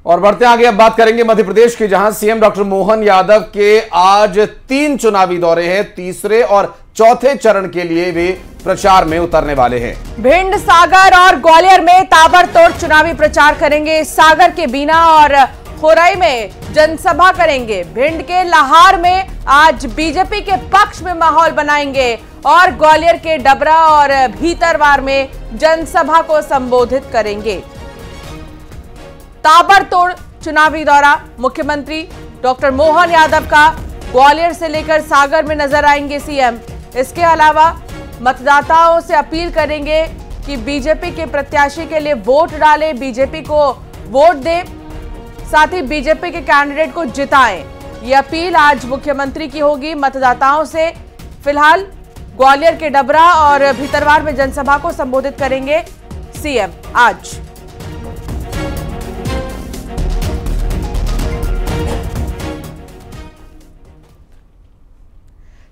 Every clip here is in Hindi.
और बढ़ते आगे, अब बात करेंगे मध्य प्रदेश की, जहां सीएम डॉक्टर मोहन यादव के आज 3 चुनावी दौरे हैं। तीसरे और चौथे चरण के लिए वे प्रचार में उतरने वाले हैं। भिंड, सागर और ग्वालियर में ताबड़तोड़ चुनावी प्रचार करेंगे। सागर के बीना और खोरई में जनसभा करेंगे। भिंड के लाहार में आज बीजेपी के पक्ष में माहौल बनाएंगे और ग्वालियर के डबरा और भीतरवार में जनसभा को संबोधित करेंगे। ताबड़तोड़ चुनावी दौरा मुख्यमंत्री डॉक्टर मोहन यादव का। ग्वालियर से लेकर सागर में नजर आएंगे सीएम। इसके अलावा मतदाताओं से अपील करेंगे कि बीजेपी के प्रत्याशी के लिए वोट डालें, बीजेपी को वोट दें, साथ ही बीजेपी के कैंडिडेट को जिताएं। यह अपील आज मुख्यमंत्री की होगी मतदाताओं से। फिलहाल ग्वालियर के डबरा और भीतरवार में जनसभा को संबोधित करेंगे सीएम आज।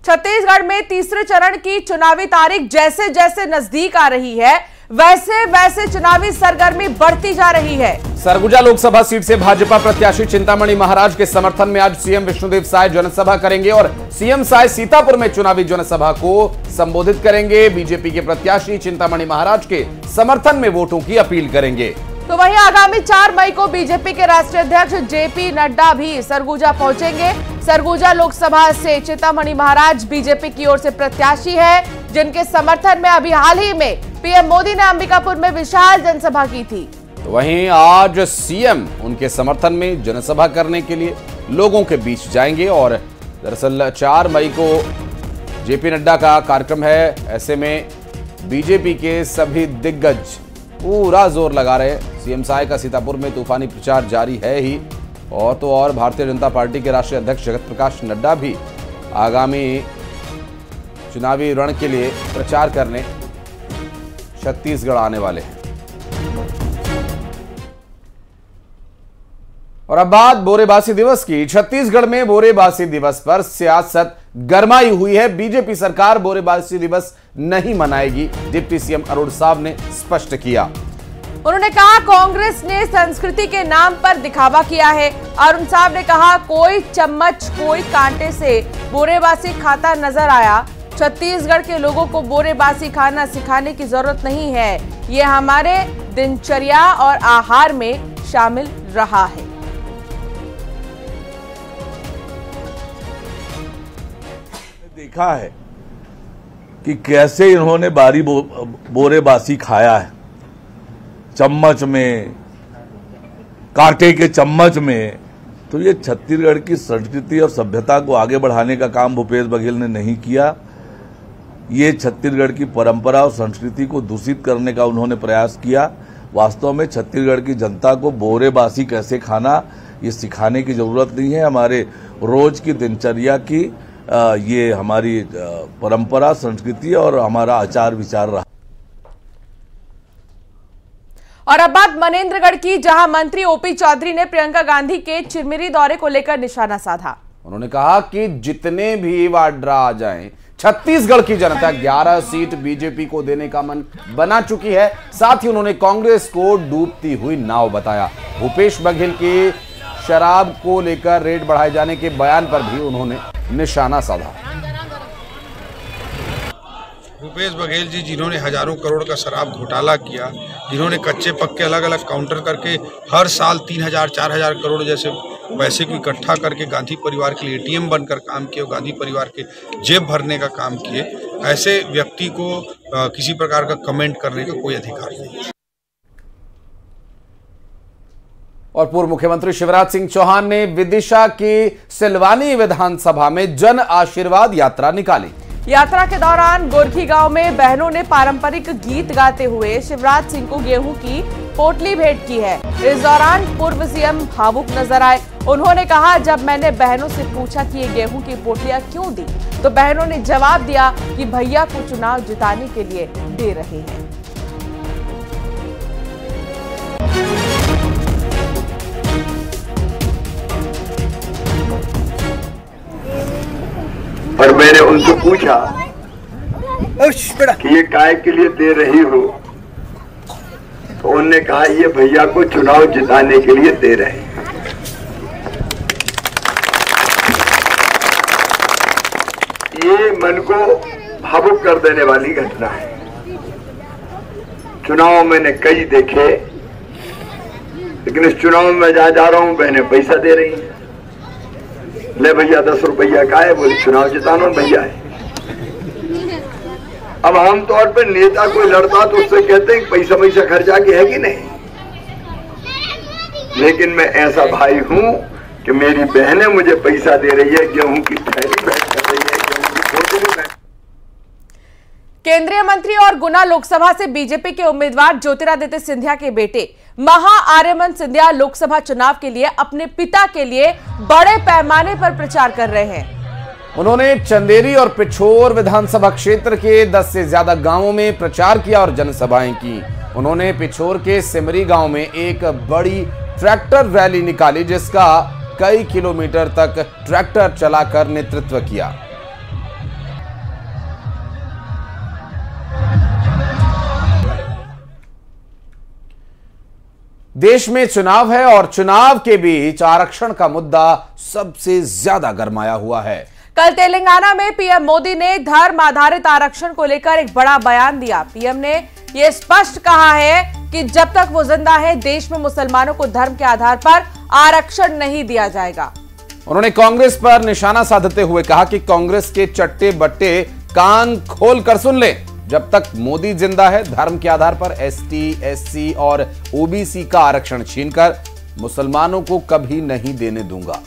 छत्तीसगढ़ में तीसरे चरण की चुनावी तारीख जैसे जैसे नजदीक आ रही है, वैसे वैसे चुनावी सरगर्मी बढ़ती जा रही है। सरगुजा लोकसभा सीट से भाजपा प्रत्याशी चिंतामणि महाराज के समर्थन में आज सीएम विष्णुदेव साय जनसभा करेंगे और सीएम साय सीतापुर में चुनावी जनसभा को संबोधित करेंगे। बीजेपी के प्रत्याशी चिंतामणि महाराज के समर्थन में वोटों की अपील करेंगे। तो वहीं आगामी 4 मई को बीजेपी के राष्ट्रीय अध्यक्ष जेपी नड्डा भी सरगुजा पहुंचेंगे। सरगुजा लोकसभा से चिंतामणि महाराज बीजेपी की ओर से प्रत्याशी है, जिनके समर्थन में अभी हाल ही में पीएम मोदी ने अंबिकापुर में विशाल जनसभा की थी। तो वहीं आज सीएम उनके समर्थन में जनसभा करने के लिए लोगों के बीच जाएंगे और दरअसल 4 मई को जेपी नड्डा का कार्यक्रम है। ऐसे में बीजेपी के सभी दिग्गज पूरा जोर लगा रहे। सीएम साय का सीतापुर में तूफानी प्रचार जारी है ही, और तो और भारतीय जनता पार्टी के राष्ट्रीय अध्यक्ष जगत प्रकाश नड्डा भी आगामी चुनावी रण के लिए प्रचार करने छत्तीसगढ़ आने वाले हैं। और अब बात बोरेबासी दिवस की। छत्तीसगढ़ में बोरेबासी दिवस पर सियासत गरमाई हुई है। बीजेपी सरकार बोरेबासी दिवस नहीं मनाएगी, डिप्टी सीएम अरुण साव ने स्पष्ट किया। उन्होंने कहा कांग्रेस ने संस्कृति के नाम पर दिखावा किया है। अरुण साव ने कहा कोई चम्मच कोई कांटे से बोरेबासी खाता नजर आया। छत्तीसगढ़ के लोगों को बोरेबासी खाना सिखाने की जरूरत नहीं है, ये हमारे दिनचर्या और आहार में शामिल रहा है। देखा है कि कैसे इन्होंने बारी बोरेबासी खाया है, चम्मच में, कांटे के चम्मच में। तो ये छत्तीसगढ़ की संस्कृति और सभ्यता को आगे बढ़ाने का काम भूपेश बघेल ने नहीं किया। ये छत्तीसगढ़ की परंपरा और संस्कृति को दूषित करने का उन्होंने प्रयास किया। वास्तव में छत्तीसगढ़ की जनता को बोरेबासी कैसे खाना ये सिखाने की जरूरत नहीं है। हमारे रोज की दिनचर्या की ये हमारी परंपरा, संस्कृति और हमारा आचार विचार रहा। और अब बात मनेन्द्रगढ़ की, जहां मंत्री ओपी चौधरी ने प्रियंका गांधी के चिरमिरी दौरे को लेकर निशाना साधा। उन्होंने कहा कि जितने भी वाड्रा आ जाएं, छत्तीसगढ़ की जनता 11 सीट बीजेपी को देने का मन बना चुकी है। साथ ही उन्होंने कांग्रेस को डूबती हुई नाव बताया। भूपेश बघेल के शराब को लेकर रेट बढ़ाए जाने के बयान पर भी उन्होंने निशाना साधा। भूपेश बघेल जी, जिन्होंने हजारों करोड़ का शराब घोटाला किया, जिन्होंने कच्चे पक्के अलग अलग काउंटर करके हर साल 3,000 4,000 करोड़ जैसे पैसे को इकट्ठा करके गांधी परिवार के लिए एटीएम बनकर काम किए और गांधी परिवार के जेब भरने का काम किए, ऐसे व्यक्ति को किसी प्रकार का कमेंट करने का कोई अधिकार नहीं। और पूर्व मुख्यमंत्री शिवराज सिंह चौहान ने विदिशा की सिलवानी विधानसभा में जन आशीर्वाद यात्रा निकाली। यात्रा के दौरान गोरखी गांव में बहनों ने पारंपरिक गीत गाते हुए शिवराज सिंह को गेहूं की पोटली भेंट की है। इस दौरान पूर्व सीएम भावुक नजर आए। उन्होंने कहा, जब मैंने बहनों से पूछा कि ये गेहूं की पोटलियां क्यों दी, तो बहनों ने जवाब दिया कि भैया को चुनाव जिताने के लिए दे रहे हैं। और मैंने उनसे पूछा कि ये काय के लिए दे रही हो, तो उन्होंने कहा ये भैया को चुनाव जिताने के लिए दे रहे हैं। ये मन को भावुक कर देने वाली घटना है। चुनाव मैंने कई देखे, लेकिन इस चुनाव में मैं जा रहा हूं, बहनें पैसा दे रही हैं। ले भैया 10 रुपया का है, बोले चुनाव जिताना भैया है। अब आमतौर पर नेता कोई लड़ता तो उससे कहते हैं पैसा पैसा खर्चा के है कि नहीं, लेकिन मैं ऐसा भाई हूं कि मेरी बहनें मुझे पैसा दे रही है, गेहूं की थैली भेंट कर रही है, गेहूं की बोतल भेंट। केंद्रीय मंत्री और गुना लोकसभा से बीजेपी के उम्मीदवार ज्योतिरादित्य सिंधिया के बेटे महा आर्यमन सिंधिया लोकसभा चुनाव के लिए अपने पिता के लिए बड़े पैमाने पर प्रचार कर रहे हैं। उन्होंने चंदेरी और पिछोर विधानसभा क्षेत्र के 10 से ज्यादा गांवों में प्रचार किया और जनसभाएं की। उन्होंने पिछोर के सिमरी गांव में एक बड़ी ट्रैक्टर रैली निकाली, जिसका कई किलोमीटर तक ट्रैक्टर चलाकर नेतृत्व किया। देश में चुनाव है और चुनाव के बीच आरक्षण का मुद्दा सबसे ज्यादा गरमाया हुआ है। कल तेलंगाना में पीएम मोदी ने धर्म आधारित आरक्षण को लेकर एक बड़ा बयान दिया। पीएम ने यह स्पष्ट कहा है कि जब तक वो जिंदा है, देश में मुसलमानों को धर्म के आधार पर आरक्षण नहीं दिया जाएगा। उन्होंने कांग्रेस पर निशाना साधते हुए कहा कि कांग्रेस के चट्टे बट्टे कान खोल कर सुन ले। जब तक मोदी जिंदा है, धर्म के आधार पर एसटी, एससी और ओबीसी का आरक्षण छीनकर मुसलमानों को कभी नहीं देने दूंगा।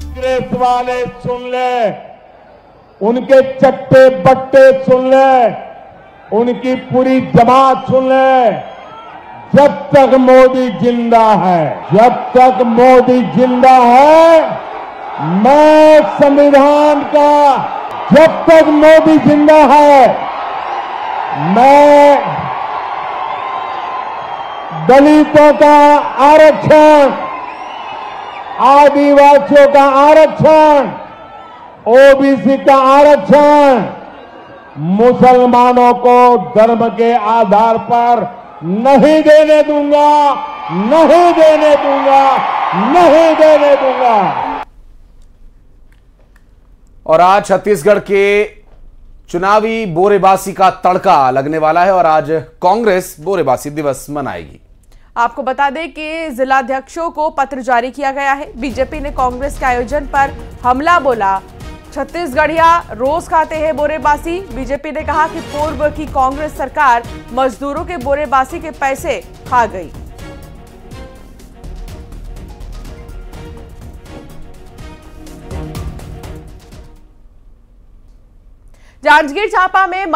कांग्रेस वाले सुन ले, उनके चट्टे बट्टे सुन ले, उनकी पूरी जमात सुन ले। जब तक मोदी जिंदा है, जब तक मोदी जिंदा है, मैं संविधान का, जब तक मोदी जिंदा है, मैं दलितों का आरक्षण, आदिवासियों का आरक्षण, ओबीसी का आरक्षण, मुसलमानों को धर्म के आधार पर नहीं देने दूंगा, नहीं देने दूंगा, नहीं देने दूंगा। और आज छत्तीसगढ़ के चुनावी बोरेबासी का तड़का लगने वाला है और आज कांग्रेस बोरेबासी दिवस मनाएगी। आपको बता दें कि जिलाध्यक्षों को पत्र जारी किया गया है। बीजेपी ने कांग्रेस के आयोजन पर हमला बोला। छत्तीसगढ़िया रोज खाते हैं बोरेबासी। बीजेपी ने कहा कि पूर्व की कांग्रेस सरकार मजदूरों के बोरेबासी के पैसे खा गई। जांजगीर चांपा में